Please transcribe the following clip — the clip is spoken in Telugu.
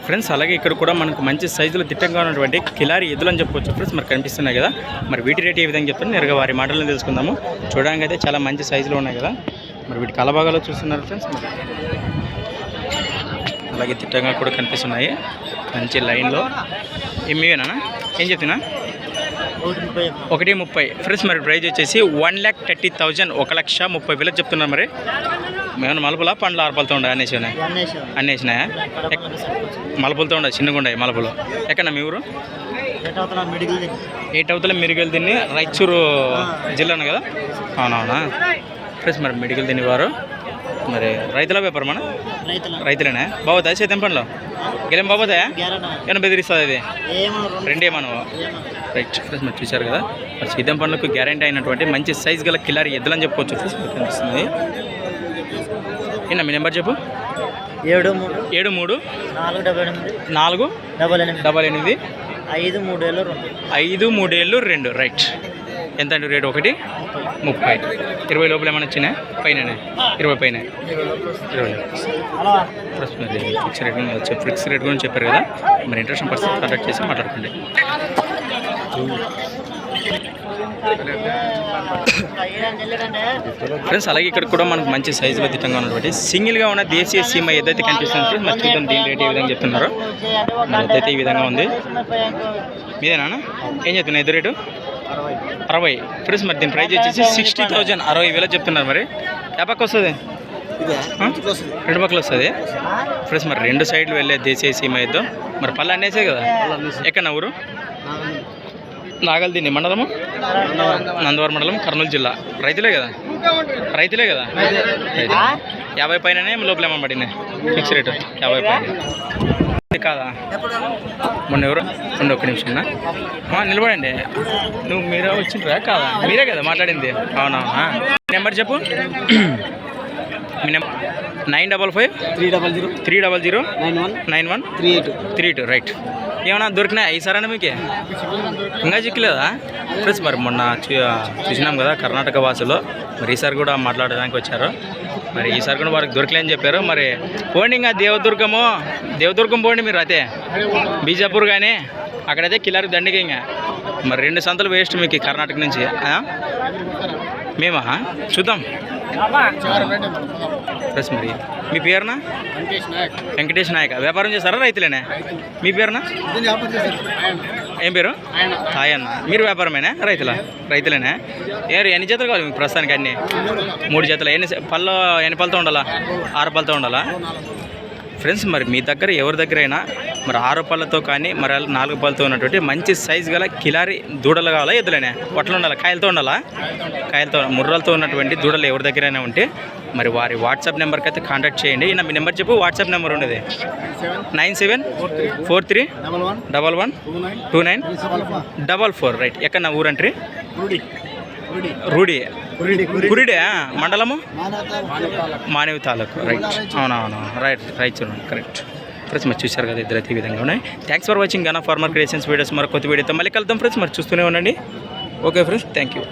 ఫ్రెండ్స్ అలాగే ఇక్కడ కూడా మనకు మంచి సైజులో దిట్టంగా ఉన్నటువంటి కిలారి ఎద్దులు అని చెప్పవచ్చు ఫ్రెండ్స్. మరి కనిపిస్తున్నాయి కదా, మరి వీటి రేట్ ఏ విధంగా చెప్తాను నేరుగా వారి మాటలను తెలుసుకుందాము. చూడడానికి అయితే చాలా మంచి సైజులో ఉన్నాయి కదా, మరి వీటి కలభాగాలు చూస్తున్నారు ఫ్రెండ్స్. మరి అలాగే దిట్టంగా కూడా కనిపిస్తున్నాయి మంచి లైన్లో. మీవేనా ఏం చెప్తున్నా? 1,30,000 ఫ్రెండ్స్. మరి ప్రైజ్ వచ్చేసి 1,30,000 1,30,000 చెప్తున్నారు. మరి మేము మలుపులా పండ్లు ఆరుపలతో ఉండే అన్నీ వేసినాయా? మలుపులతో ఉండే చిన్నగా ఉండే మలుపులు. ఎక్కడన్నా మీ ఊరు? 8 అవతల మిరిగలు తిని రాయచూరు జిల్లాను కదా. అవునవునా ఫ్రెండ్స్. మరి మిడిగలు తినేవారు మరి రైతుల వ్యాపారం మన రైతులేనా? బాగుతాయి సేద్యం పండ్లు గెలేం బాగుతాయా? ఏమైనా బెదిరిస్తుంది అది రెండేమను రైట్ ఫ్రెండ్స్. మరి చూశారు కదా, మరి సేద్యం పండ్లకు గ్యారంటీ అయినటువంటి మంచి సైజ్ గల కిలారి ఎద్దులు అని చెప్పుకోవచ్చు ఫ్రెండ్స్. కనిపిస్తుంది. మీ నెంబర్ చెప్పు. 73 488 537 రైట్. ఎంత అండి రేటు? 1,30,000. 20 లోపల ఏమైనా వచ్చినాయి? పైన 20 పైన 20. ఫిక్స్ రేట్ గురించి చెప్పారు కదా, మరి ఇంట్రెస్ట్ పర్సన్ కాంటాక్ట్ చేసి మాట్లాడుకోండి. ఫ్రెండ్స్ అలాగే ఇక్కడ కూడా మనకు మంచి సైజులో దిట్టంగా ఉన్నటువంటి సింగిల్గా ఉన్న దేశీయ సీమ ఏదైతే కనిపిస్తుంది మరి చూద్దాం దీని రేట్ ఏ విధంగా చెప్తున్నారో. మరి ఏదైతే ఈ విధంగా ఉంది. మీదేనా? ఏం చెప్తున్నా ఎద్దు రేటు? 60 ఫ్రెండ్స్. మరి దీని ప్రైస్ వచ్చేసి 60,000 60,000 చెప్తున్నారు. మరి ఏ పక్క వస్తుంది? 2 పక్కలు వస్తుంది ఫ్రెండ్స్. మరి 2 సైడ్లు వెళ్ళే దేశీయ సీమ ఎద్దు. మరి పళ్ళు అన్నేసే కదా. ఎక్కడ ఊరు? నాగల్దిని మండలము నందవరం మండలం కర్నూలు జిల్లా. రైతులే కదా? రైతులే కదా? 50 పైననే లోపల ఏమన్నా పడినాయి ఫిక్స్ రేటు 50 పైన కాదా? మొన్న ఎవరు ఉండి ఒక్క నిమిషం నిలబడండి. నువ్వు మీరే వచ్చిండ్రా కాదా? మీరే కదా మాట్లాడింది? అవునవునా. నెంబర్ చెప్పు. మీ నెంబర్ 955 300 91 32 రైట్. ఏమన్నా దొరికినా ఈసారైనా మీకే? ఇంకా చిక్కలేదా ఫ్రెండ్స్? మరి మొన్న చూసినాం కదా కర్ణాటక వాసులు, మరి ఈసారి కూడా మాట్లాడడానికి వచ్చారు. మరి ఈసారి కూడా వారికి దొరకలేని చెప్పారు. మరి పోండి ఇంకా దేవదుర్గం పోండి మీరు. అయితే బీజాపూర్ కానీ అక్కడైతే కిలారి దండిగా ఇంకా మరి 2 సంతలు వేస్ట్ మీకు కర్ణాటక నుంచి. మేమా చూద్దాం ఫ్రెండ్స్. మరి మీ పేరునా? వెంకటేష్ నాయక. వ్యాపారం చేస్తారా రైతులేనే? మీ పేరునా? ఏం పేరు? తాయన్న. మీరు వ్యాపారమేనా? రైతులేనా? ఎన్ని జతలు కావాలి మీకు ప్రస్తుతానికి? అన్నీ 3 జతలు. ఎన్ని పళ్ళతో ఉండాలా? 6 పళ్ళతో ఉండాలా ఫ్రెండ్స్? మరి మీ దగ్గర ఎవరి దగ్గర అయినా మరి 6 పళ్ళతో కానీ మరి 4 పళ్ళతో ఉన్నటువంటి మంచి సైజు గల కిలారి దూడలు కావాలా? ఎద్దులేనే? పొట్టలు ఉండాలా? కాయలతో ఉండాలా? కాయలతో ముర్రలతో ఉన్నటువంటి దూడలు ఎవరి దగ్గరైనా ఉంటే మరి వారి వాట్సాప్ నెంబర్కి అయితే కాంటాక్ట్ చేయండి. మీ నెంబర్ చెప్పు. వాట్సాప్ నెంబర్ ఉండేది 9743112944 రైట్. ఎక్కడ నా ఊరంట్రీ? కురిడే మండలము మానేవి తాలూకు రైట్. అవునవును రైట్ చూడండి కరెక్ట్ ఫ్రెండ్స్. మరి చూశారు కదా ఇద్దరైతే ఈ విధంగా ఉన్నాయి. Thanks for watching Gana farmer creations videos. మరి కొత్త వీడియోతో మళ్ళీ కలుద్దాం ఫ్రెండ్స్. మరి చూస్తూనే ఉండండి. Okay friends, thank you.